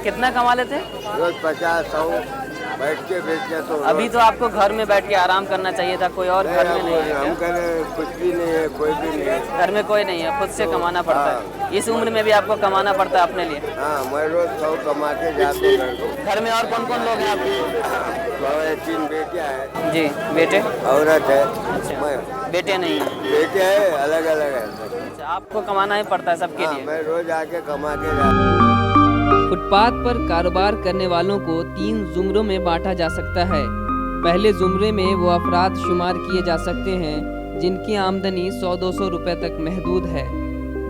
कितना कमा लेते हैं? रोज 50-100 बैठ के बेचते तो अभी तो आपको घर में बैठ के आराम करना चाहिए था, कोई और घर में नहीं है हम क्या? करें कुछ भी नहीं है, कोई भी नहीं है। घर में कोई नहीं है, खुद से कमाना पड़ता है। इस उम्र में भी आपको कमाना पड़ता है अपने लिए? हाँ, मैं रोज 100 कमा के जाते घर को। घर में और कौन कौन लोग हैं आपके? 3 बेटियाँ हैं। जी, बेटे? औरत है। अच्छा, मैं बेटे नहीं हैं। बेटे है, अलग अलग है। अच्छा, आपको कमाना ही पड़ता है सबके हाँ, लिए। मैं रोज आके कमा के जाता। फुटपाथ पर कारोबार करने वालों को 3 जुमरों में बांटा जा सकता है। पहले जुमरे में वो अफराद शुमार किए जा सकते हैं जिनकी आमदनी 100-200 रुपए तक महदूद है।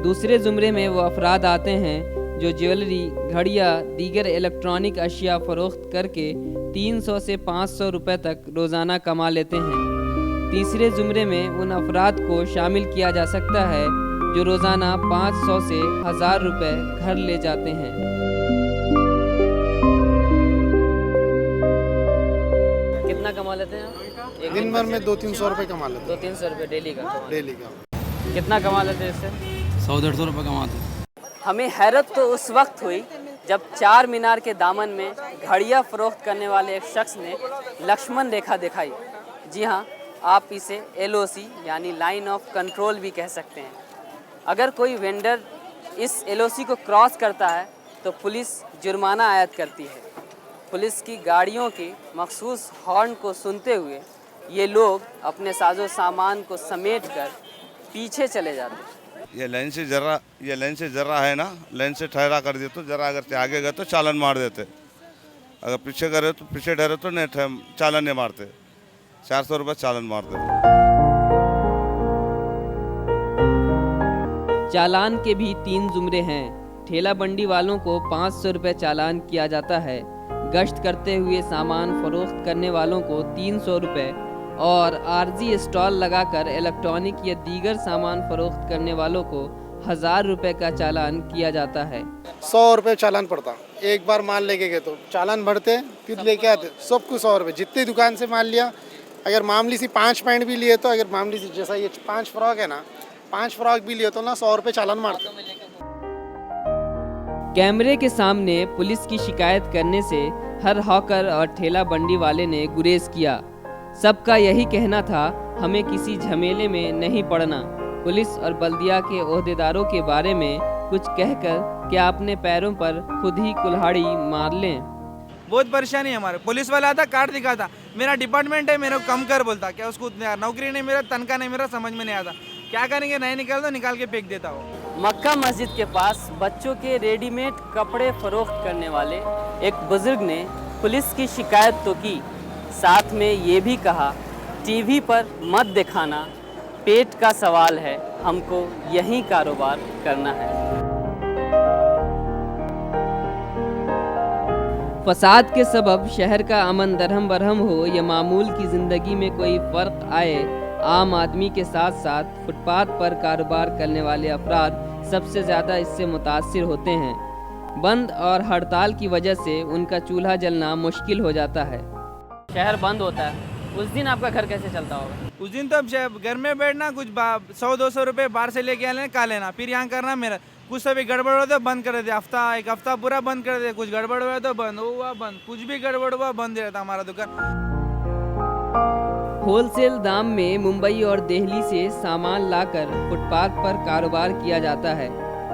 दूसरे जुमरे में वो अफराद आते हैं जो ज्वेलरी, घड़ियाँ, दीगर इलेक्ट्रॉनिक अशिया फ़रोख्त करके 300 से 500 रुपए तक रोज़ाना कमा लेते हैं। तीसरे जुमरे में उन अफराद को शामिल किया जा सकता है जो रोज़ाना 500 से 1000 रुपए घर ले जाते हैं। कितना कमा लेते हैं आप? एक दिन भर में 200-300 रुपए कमा लेते 200-300 रुपये डेली का हैं कमाते डेली का। हैं। कितना कमा लेते हैं इससे? 100-150 रुपये कमाते हैं। हमें हैरत तो उस वक्त हुई जब चार मीनार के दामन में घड़ियाँ फरोख्त करने वाले एक शख्स ने लक्ष्मण रेखा दिखाई। जी हाँ, आप इसे LOC यानी लाइन ऑफ कंट्रोल भी कह सकते हैं। अगर कोई वेंडर इस LOC को क्रॉस करता है तो पुलिस जुर्माना आयद करती है। पुलिस की गाड़ियों के मखसूस हॉर्न को सुनते हुए ये लोग अपने साजो सामान को समेट कर पीछे चले जाते हैं। ये लाइन से जरा है ना, लाइन से ठहरा कर दे तो जरा अगर आगे गए तो चालन मार देते, अगर पीछे करे तो पीछे ठहरे तो नहीं, चालन नहीं मारते। 400 रुपये चालन मारते। चालान के भी 3 जुमरे हैं। ठेला बंडी वालों को 500 रुपये चालान किया जाता है। गश्त करते हुए सामान फरोख्त करने वालों को 300 रुपये और आर्जी स्टॉल लगाकर इलेक्ट्रॉनिक या दीगर सामान फरोख्त करने वालों को 1000 रुपये का चालान किया जाता है। 100 रुपए चालान पड़ता। एक बार माल लेके गए तो चालान भरते, फिर लेके आते, सबको 100 रुपये। जितनी दुकान से माल लिया, अगर मामूली सी 5 पैंट भी लिए तो, अगर मामूली सी जैसा ये 5 फ्रॉक है ना, 5 फ्रॉक भी लिए तो ना 100 रुपये चालान मारते। कैमरे के सामने पुलिस की शिकायत करने से हर हॉकर और ठेला बंडी वाले ने गुरेज किया। सबका यही कहना था, हमें किसी झमेले में नहीं पड़ना। पुलिस और बल्दिया के ओहदेदारों के बारे में कुछ कहकर क्या अपने पैरों पर खुद ही कुल्हाड़ी मार लें। बहुत परेशानी है हमारे। पुलिस वाला आता, कार्ड दिखाता, मेरा डिपार्टमेंट है, मेरे को कम कर बोलता। क्या उसको नौकरी नहीं, मेरा तनख्वाह नहीं, मेरा समझ में नहीं आता। क्या करेंगे, नहीं निकल दो, निकाल के फेंक देता हो। मक्का मस्जिद के पास बच्चों के रेडीमेड कपड़े फरोख्त करने वाले एक बुजुर्ग ने पुलिस की शिकायत तो की, साथ में ये भी कहा, टीवी पर मत दिखाना, पेट का सवाल है, हमको यही कारोबार करना है। फसाद के सबब शहर का अमन दरहम बरहम हो या मामूल की ज़िंदगी में कोई फ़र्क आए, आम आदमी के साथ साथ फुटपाथ पर कारोबार करने वाले अफराद सबसे ज़्यादा इससे मुतासिर होते हैं। बंद और हड़ताल की वजह से उनका चूल्हा जलना मुश्किल हो जाता है। शहर बंद होता है, उस दिन आपका घर कैसे चलता होगा? उस दिन तो अब घर में बैठना, कुछ 100-200 रुपये बाहर से लेके आने का लेना, फिर यहाँ करना मेरा। कुछ सभी गड़बड़ हो तो बंद कर देते, एक हफ्ता पूरा बंद कर देते। कुछ गड़बड़ हुआ तो बंद हुआ, बंद कुछ भी गड़बड़ हुआ बंद रहता हमारा दुकान। होलसेल दाम में मुंबई और दिल्ली से सामान लाकर फुटपाथ पर कारोबार किया जाता है।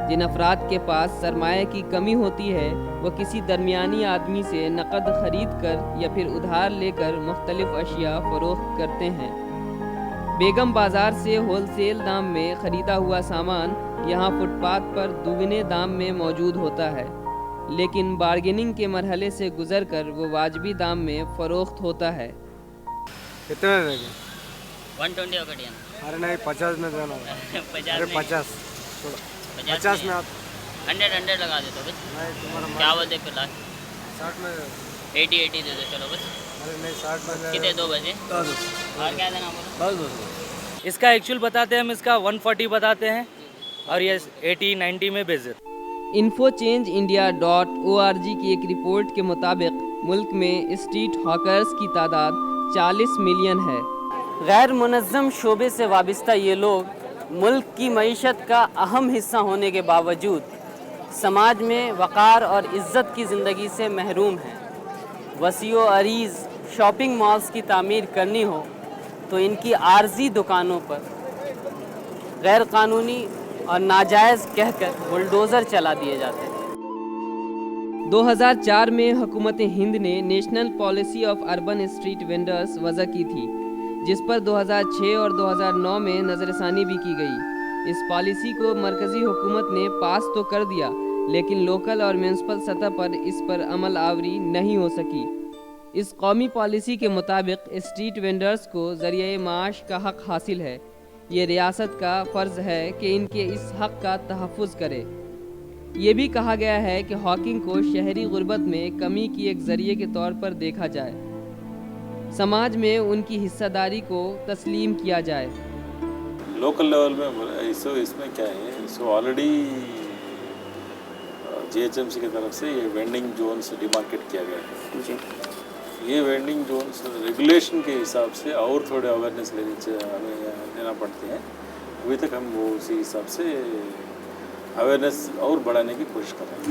जिन अफराद के पास सरमाए की कमी होती है वो किसी दरमियानी आदमी से नकद खरीद कर या फिर उधार लेकर मुख्तलिफ अशिया फरोख्त करते हैं। बेगम बाज़ार से होलसेल दाम में ख़रीदा हुआ सामान यहाँ फुटपाथ पर दुगने दाम में मौजूद होता है, लेकिन बार्गेनिंग के मरहले से गुजर कर वो वाजबी दाम में फ़रोख्त होता है। कितने देंगे? 120 ఒకటి అన్న। अरे नहीं, 50 में देना। 50 अरे में 50 50 में आप 100 लगा देते हो बस। नहीं, तुम्हारा क्या बोलते फिर लास्ट? 60 में 80 दे दो चलो बस। अरे नहीं, 60 में कितने 2 बजे और क्या देना बोलो? इसका एक्चुअल बताते हैं हम, इसका 140 बताते हैं और ये 80-90 में बेच देते। infochangeIndia.org की एक रिपोर्ट के मुताबिक मुल्क में स्ट्रीट हॉकर्स की तादाद 40 मिलियन है। गैर मुनज़्ज़म शोबे से वाबस्ता ये लोग मुल्क की मईशत का अहम हिस्सा होने के बावजूद समाज में वक़ार और इज़्ज़त की ज़िंदगी से महरूम हैं। वसीओ अरीज़ शॉपिंग मॉल्स की तामीर करनी हो तो इनकी आर्जी दुकानों पर गैर कानूनी और नाजायज़ कहकर बुलडोज़र चला दिए जाते हैं। 2004 में हुकूमत हिंद ने national policy of urban street vendors वज़ा की थी, जिस पर 2006 और 2009 में नज़रसानी भी की गई। इस पॉलिसी को मरकज़ी हुकूमत ने पास तो कर दिया, लेकिन लोकल और म्यूनसिपल सतह पर इस पर अमल आवरी नहीं हो सकी। इस कौमी पॉलिसी के मुताबिक स्ट्रीट वेंडर्स को ज़रिए माश का हक़ हासिल है। ये रियासत का फ़र्ज़ है कि इनके इस हक़ का तहफ़्फ़ुज़ करे। ये भी कहा गया है कि हॉकिंग को शहरी गुर्बत में कमी की एक ज़रिए के तौर पर देखा जाए, समाज में उनकी हिस्सेदारी को तस्लीम किया जाए। लोकल लेवल में इसमें क्या है, ऑलरेडी जीएचएमसी की तरफ से ये वेंडिंग जोन्स डिमार्केट किया गया है जी। ये वेंडिंग जोन्स रेगुलेशन के हिसाब से और थोड़े अवेयरनेस लेना पड़ते हैं। अभी तक हम वो उसी हिसाब से अवेयरनेस और बढ़ाने की कोशिश कर रहे हैं।